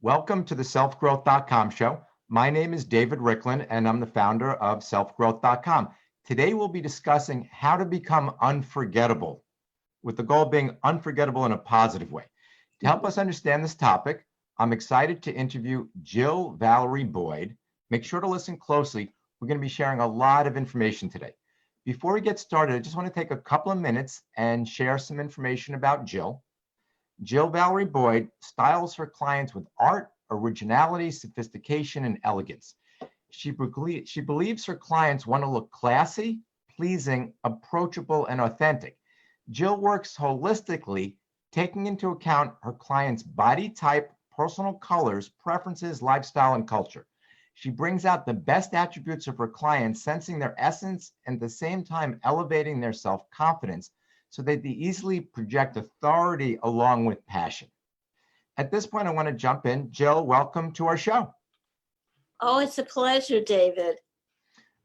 Welcome to the selfgrowth.com show. My name is David Riklan, and I'm the founder of selfgrowth.com. Today, we'll be discussing how to become unforgettable, with the goal being unforgettable in a positive way. To help us understand this topic, I'm excited to interview Valerie Boyd. Make sure to listen closely. We're going to be sharing a lot of information today. Before we get started, I just want to take a couple of minutes and share some information about Jill. Valerie Boyd styles her clients with art, originality, sophistication, and elegance. She believes her clients want to look classy, pleasing, approachable, and authentic. Jill works holistically, taking into account her clients' body type, personal colors, preferences, lifestyle, and culture. She brings out the best attributes of her clients, sensing their essence and at the same time elevating their self-confidence, so that they easily project authority along with passion. At this point, I want to jump in. Jill, welcome to our show. Oh, it's a pleasure, David.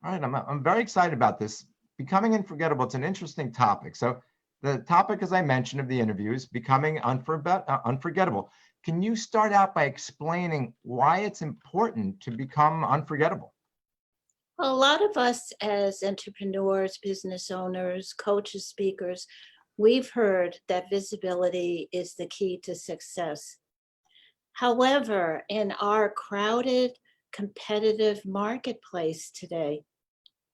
All right, I'm very excited about this. Becoming unforgettable, it's an interesting topic. So the topic, as I mentioned, of the interview is becoming unforgettable. Can you start out by explaining why it's important to become unforgettable? Well, a lot of us as entrepreneurs, business owners, coaches, speakers, we've heard that visibility is the key to success. However, in our crowded, competitive marketplace today,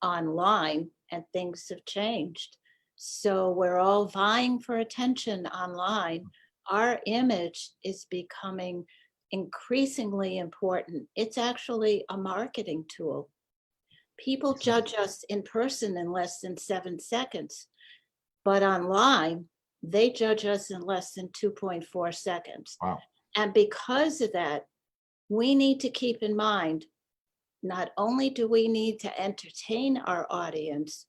online, and things have changed. So we're all vying for attention online. Our image is becoming increasingly important. It's actually a marketing tool. People judge us in person in less than 7 seconds, but online, they judge us in less than 2.4 seconds. Wow. And because of that, we need to keep in mind, not only do we need to entertain our audience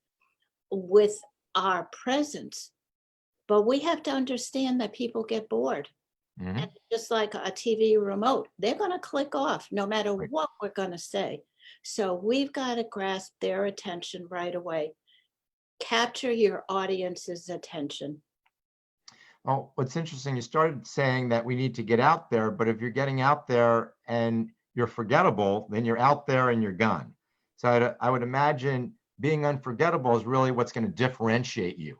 with our presence, but we have to understand that people get bored. Mm-hmm. And just like a TV remote, they're going to click off no matter Right. what we're going to say. So we've got to grasp their attention right away. Capture your audience's attention. Well, what's interesting, you started saying that we need to get out there, but if you're getting out there and you're forgettable, then you're out there and you're gone. So I would imagine being unforgettable is really what's going to differentiate you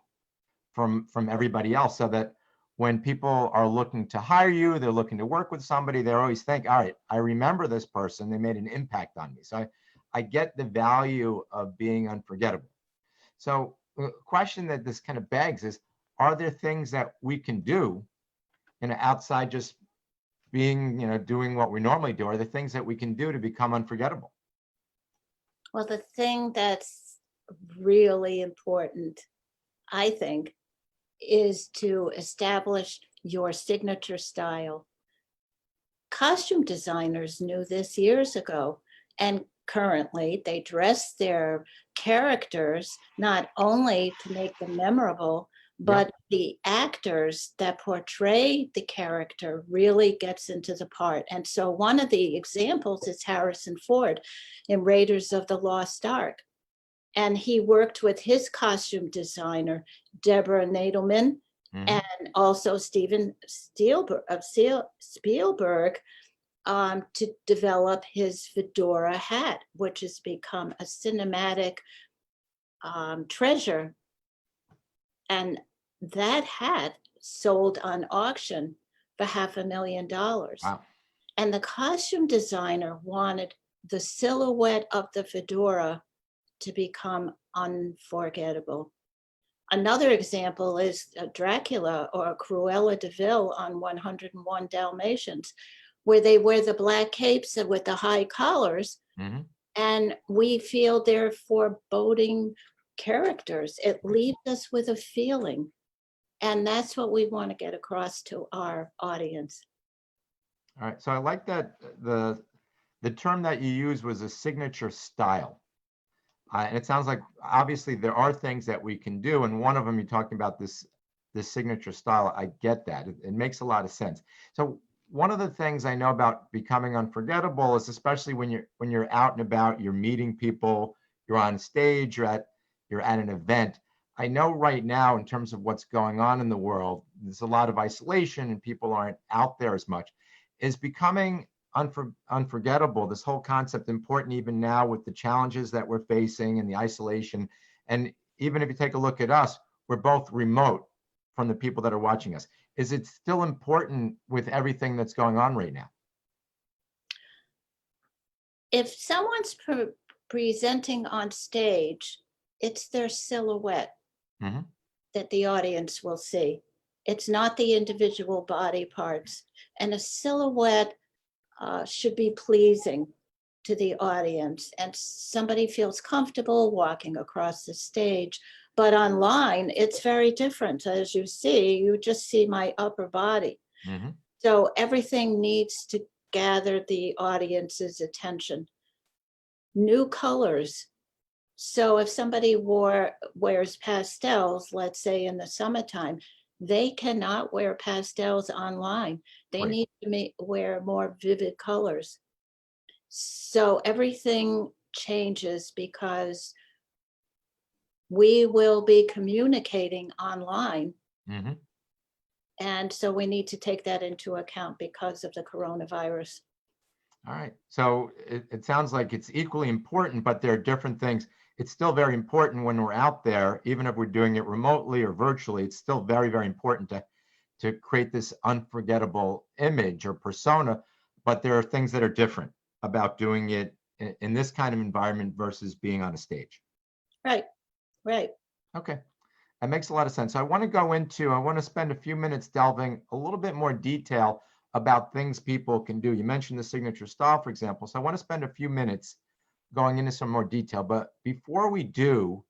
from everybody else, so that when people are looking to hire you, they're looking to work with somebody, they always think, all right, I remember this person, they made an impact on me. So I get the value of being unforgettable. So the question that this kind of begs is, are there things that we can do, outside just being, doing what we normally do? Are there things that we can do to become unforgettable? Well, the thing that's really important, I think, is to establish your signature style. Costume designers knew this years ago, and currently they dress their characters not only to make them memorable, but the actors that portray the character really gets into the part. And so one of the examples is Harrison Ford in Raiders of the Lost Ark. And he worked with his costume designer, Deborah Nadelman, and also Steven Spielberg, to develop his fedora hat, which has become a cinematic treasure. And that hat sold on auction for $500,000. Wow. And the costume designer wanted the silhouette of the fedora to become unforgettable. Another example is Dracula or Cruella de Vil on 101 Dalmatians, where they wear the black capes with the high collars, and we feel they're foreboding characters. It leaves us with a feeling, and that's what we want to get across to our audience. All right, so I like that the term that you used was a signature style. And it sounds like obviously there are things that we can do, and one of them you're talking about this signature style. I get that. It makes a lot of sense. So one of the things I know about becoming unforgettable is, especially when you're out and about, you're meeting people, you're on stage, you're at an event. I know right now, in terms of what's going on in the world, there's a lot of isolation and people aren't out there as much. Is becoming unforgettable, this whole concept, important even now with the challenges that we're facing and the isolation? And even if you take a look at us, we're both remote from the people that are watching us. Is it still important with everything that's going on right now? If someone's presenting on stage, it's their silhouette Mm-hmm. that the audience will see. It's not the individual body parts. And a silhouette should be pleasing to the audience, and somebody feels comfortable walking across the stage. But online, it's very different. As you see, you just see my upper body. Mm-hmm. So everything needs to gather the audience's attention. New colors. So if somebody wears pastels, let's say in the summertime, they cannot wear pastels online. They Right. need to wear more vivid colors. So everything changes because we will be communicating online. Mm-hmm. And so we need to take that into account because of the coronavirus. All right. So it sounds like it's equally important, but there are different things. It's still very important when we're out there, even if we're doing it remotely or virtually. It's still very, very important to create this unforgettable image or persona. But there are things that are different about doing it in this kind of environment versus being on a stage. Right, right. Okay. That makes a lot of sense. So I want to spend a few minutes delving a little bit more detail about things people can do. You mentioned the signature style, for example. So I want to spend a few minutes going into some more detail. But before we do,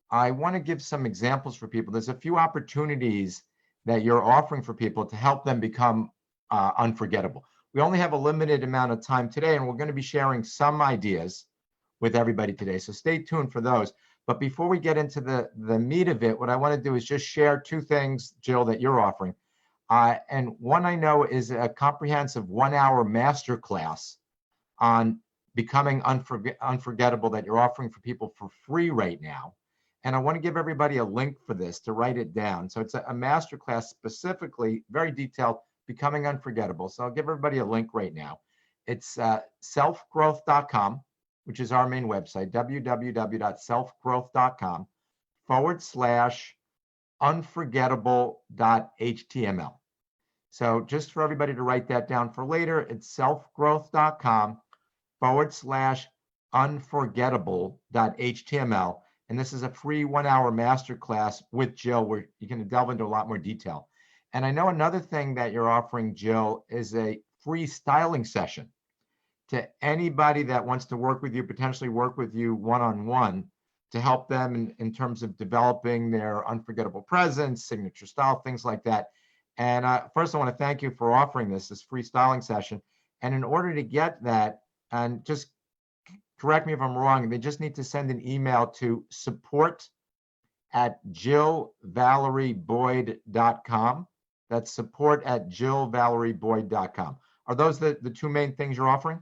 I want to give some examples for people. There's a few opportunities that you're offering for people to help them become unforgettable. We only have a limited amount of time today, and we're going to be sharing some ideas with everybody today. So stay tuned for those. But before we get into the meat of it, what I want to do is just share two things, Jill, that you're offering. And one I know is a comprehensive 1-hour masterclass on becoming unforgettable that you're offering for people for free right now. And I want to give everybody a link for this to write it down. So it's a masterclass specifically, very detailed, becoming unforgettable. So I'll give everybody a link right now. It's selfgrowth.com, which is our main website, www.selfgrowth.com/unforgettable.html. So just for everybody to write that down for later, it's selfgrowth.com/unforgettable.html. And this is a free 1-hour masterclass with Jill where you can delve into a lot more detail. And I know another thing that you're offering, Jill, is a free styling session to anybody that wants to work with you, potentially work with you one-on-one to help them in terms of developing their unforgettable presence, signature style, things like that. And first, I want to thank you for offering this free styling session. And in order to get that, and just correct me if I'm wrong, they just need to send an email to support@JillValerieBoyd.com. That's support@JillValerieBoyd.com. Are those the two main things you're offering?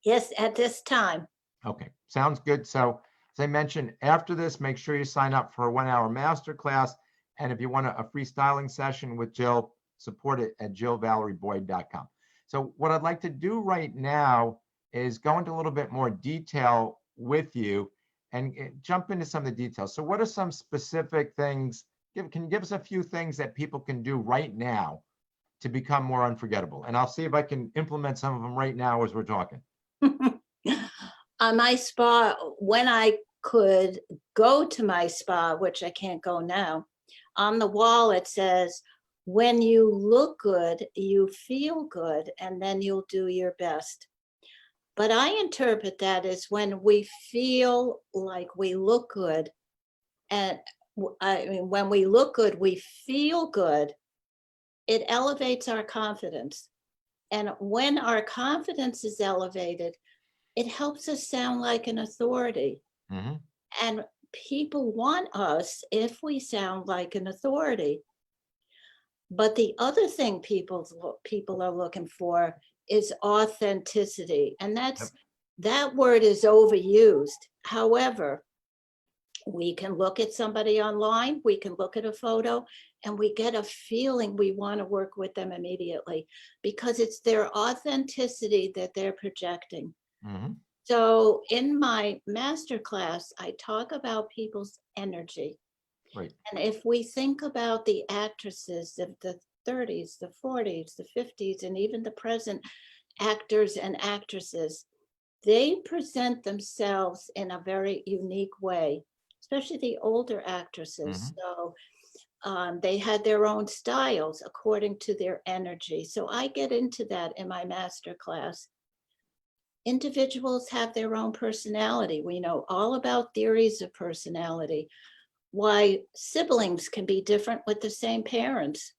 Yes, at this time. Okay, sounds good. So as I mentioned, after this, make sure you sign up for a 1-hour masterclass. And if you want a free styling session with Jill, support it at JillValerieBoyd.com. So what I'd like to do right now is go into a little bit more detail with you and jump into some of the details. So what are some specific things? Can you give us a few things that people can do right now to become more unforgettable? And I'll see if I can implement some of them right now as we're talking. On my spa, when I could go to my spa, which I can't go now, on the wall it says, when you look good, you feel good, and then you'll do your best. But I interpret that as when we feel like we look good, and I mean, when we look good, we feel good, it elevates our confidence. And when our confidence is elevated, it helps us sound like an authority. Mm-hmm. And people want us if we sound like an authority. But the other thing people are looking for is authenticity. And that word is overused. However, We can look at somebody online, we can look at a photo, and we get a feeling we want to work with them immediately because it's their authenticity that they're projecting. Hmm. So in my master class, I talk about people's energy. Right. And if we think about the actresses of the 30s, the 40s, the 50s, and even the present actors and actresses, they present themselves in a very unique way, especially the older actresses. Hmm. So they had their own styles according to their energy. So I get into that in my master class. Individuals have their own personality. We know all about theories of personality, why siblings can be different with the same parents.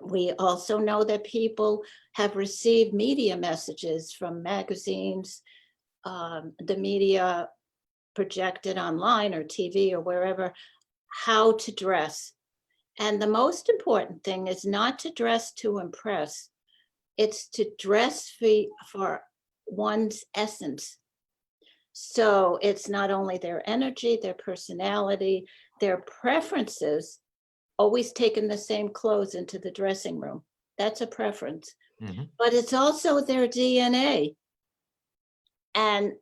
We also know that people have received media messages from magazines, the media projected online or TV or wherever, how to dress. And the most important thing is not to dress to impress, it's to dress for one's essence. So it's not only their energy, their personality, their preferences, always taking the same clothes into the dressing room. That's a preference. Hmm. But it's also their DNA. And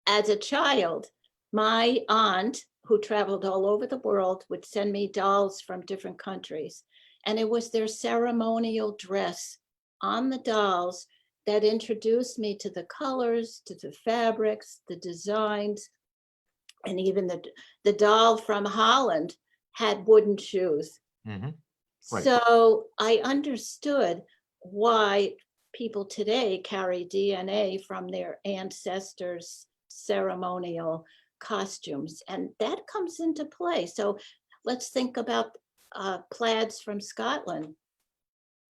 as a child, my aunt, who traveled all over the world, would send me dolls from different countries. And it was their ceremonial dress on the dolls that introduced me to the colors, to the fabrics, the designs, and even the doll from Holland had wooden shoes. Hmm. Right. So I understood why people today carry DNA from their ancestors' ceremonial costumes, and that comes into play. So let's think about plaids from Scotland,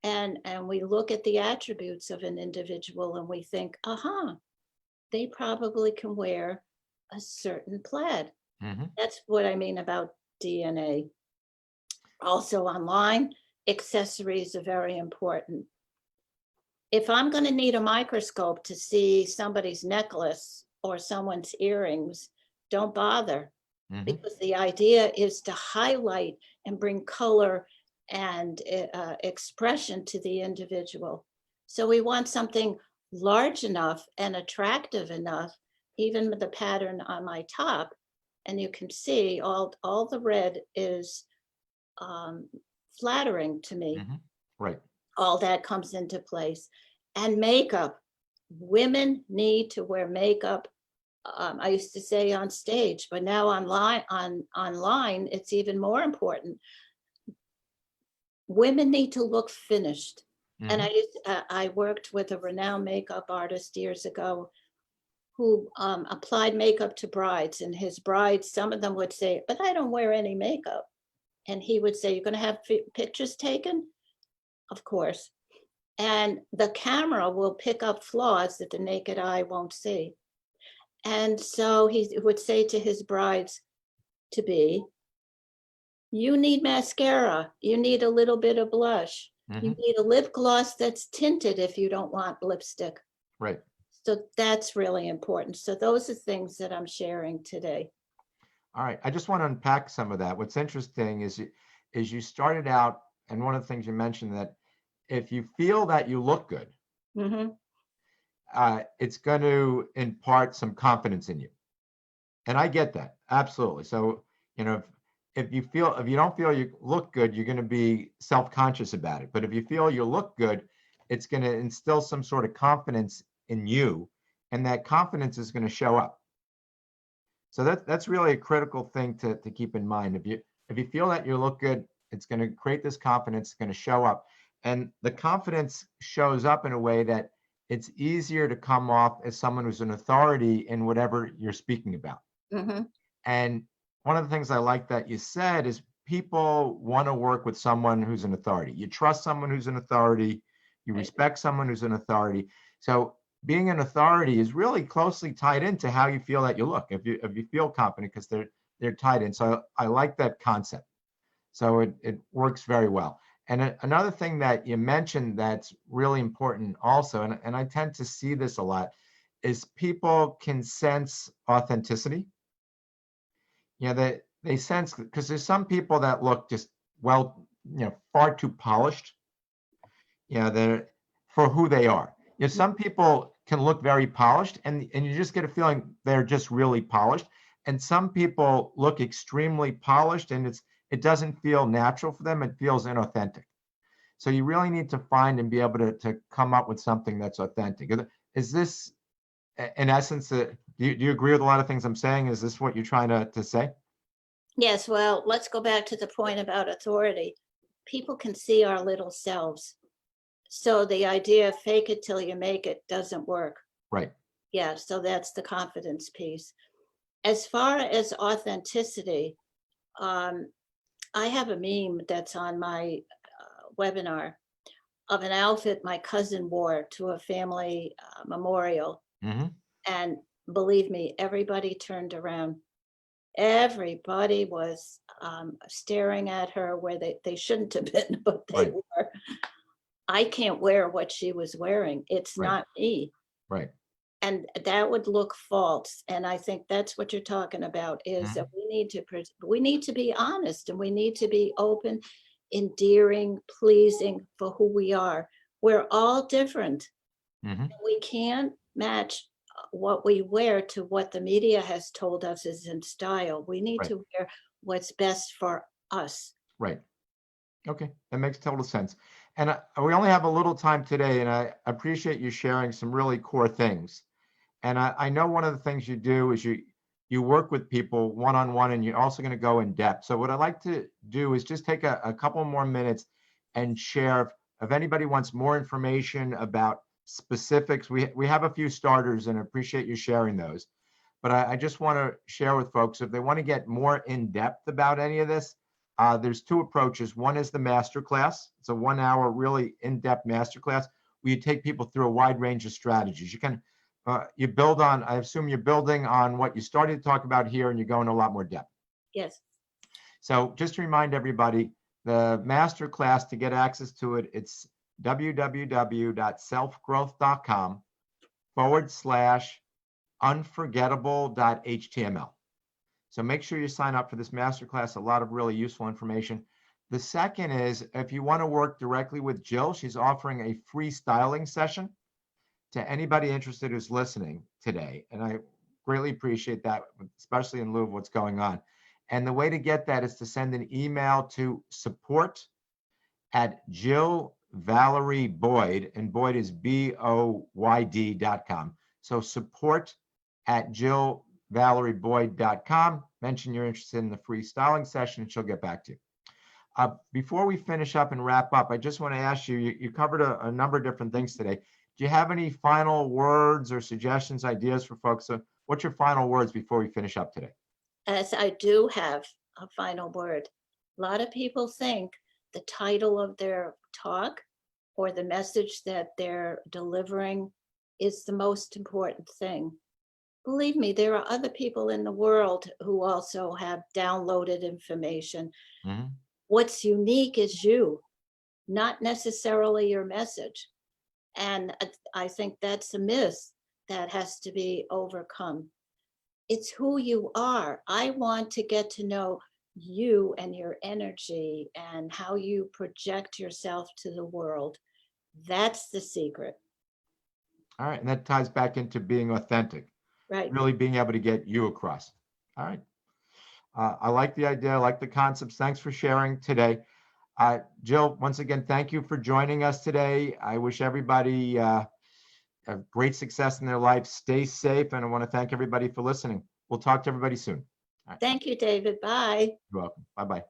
and we look at the attributes of an individual, and we think, aha, they probably can wear a certain plaid. Hmm. That's what I mean about DNA. Also online, accessories are very important. If I'm going to need a microscope to see somebody's necklace or someone's earrings, don't bother, Hmm. because the idea is to highlight and bring color and expression to the individual. So we want something large enough and attractive enough, even with the pattern on my top. And you can see all the red is um, flattering to me. Hmm. Right. All that comes into place. And makeup. Women need to wear makeup. I used to say on stage, but now online, it's even more important. Women need to look finished. And Hmm. I worked with a renowned makeup artist years ago who applied makeup to brides, and his brides, some of them would say, "But I don't wear any makeup." And he would say, "You're going to have pictures taken?" Of course. And the camera will pick up flaws that the naked eye won't see. And so he would say to his brides to be, "You need mascara, you need a little bit of blush, you Hmm. need a lip gloss that's tinted if you don't want lipstick." Right. So that's really important. So those are things that I'm sharing today. All right. I just want to unpack some of that. What's interesting is you started out, and one of the things you mentioned that if you feel that you look good, Hmm. it's going to impart some confidence in you. And I get that absolutely. So, you know, if you don't feel you look good, you're going to be self-conscious about it. But if you feel you look good, it's going to instill some sort of confidence in you, and that confidence is going to show up. So that's really a critical thing to keep in mind. If you feel that you look good, it's going to create this confidence, it's going to show up. And the confidence shows up in a way that it's easier to come off as someone who's an authority in whatever you're speaking about. Hmm. And one of the things I like that you said is people want to work with someone who's an authority. You trust someone who's an authority, you Right. respect someone who's an authority. So being an authority is really closely tied into how you feel that you look. If you feel confident, because they're tied in. So I like that concept. So it works very well. And another thing that you mentioned that's really important also, and I tend to see this a lot, is people can sense authenticity. Yeah, they sense, because there's some people that look just, well, far too polished. They're for who they are. Some people can look very polished, and you just get a feeling they're just really polished. And some people look extremely polished, and it doesn't feel natural for them. It feels inauthentic. So you really need to find and be able to come up with something that's authentic. Is this, in essence, do you agree with a lot of things I'm saying? Is this what you're trying to say? Yes, well, let's go back to the point about authority. People can see our little selves. So the idea of fake it till you make it doesn't work. Right. Yeah, so that's the confidence piece. As far as authenticity, um, I have a meme that's on my webinar of an outfit my cousin wore to a family memorial. Hmm. And believe me, everybody turned around. Everybody was staring at her where they shouldn't have been, but they Right. were. I can't wear what she was wearing. It's Right. not me. Right. And that would look false. And I think that's what you're talking about, is that Mhm. we need to be honest, and we need to be open, endearing, pleasing for who we are. We're all different. Mhm. We can't match what we wear to what the media has told us is in style. We need Right. to wear what's best for us. Right. Okay, that makes total sense. And we only have a little time today, and I appreciate you sharing some really core things. And I know one of the things you do is you work with people one-on-one, and you're also going to go in depth. So what I'd like to do is just take a couple more minutes and share if anybody wants more information about specifics. We have a few starters, and I appreciate you sharing those. But I just want to share with folks, if they want to get more in depth about any of this, there's two approaches. One is the masterclass. It's a 1 hour, really in-depth masterclass where you take people through a wide range of strategies. You build on, I assume you're building on what you started to talk about here, and you're going a lot more depth. Yes. So just to remind everybody, the masterclass, to get access to it, it's www.selfgrowth.com/unforgettable.html. So make sure you sign up for this masterclass, a lot of really useful information. The second is, if you want to work directly with Jill, she's offering a free styling session to anybody interested who's listening today. And I greatly appreciate that, especially in lieu of what's going on. And the way to get that is to send an email to support@Jill Valerie Boyd, and Boyd is BOYD.com. So support@JillValerieBoyd.com. Mention you're interested in the free styling session, and she'll get back to you. Before we finish up and wrap up, I just want to ask you, you covered a number of different things today. Do you have any final words or suggestions, ideas for folks? So what's your final words before we finish up today? As I do have a final word. A lot of people think the title of their talk or the message that they're delivering is the most important thing. Believe me, there are other people in the world who also have downloaded information. Mhm. What's unique is you, not necessarily your message. And I think that's a myth that has to be overcome. It's who you are. I want to get to know you and your energy and how you project yourself to the world. That's the secret, All right. And that ties back into being authentic, right? really being able to get you across. All right. I like the idea. I like the concepts. Thanks for sharing today. Jill, once again, thank you for joining us today. I wish everybody a great success in their life. Stay safe. And I want to thank everybody for listening. We'll talk to everybody soon. All right. Thank you, David. Bye. You're welcome. Bye-bye.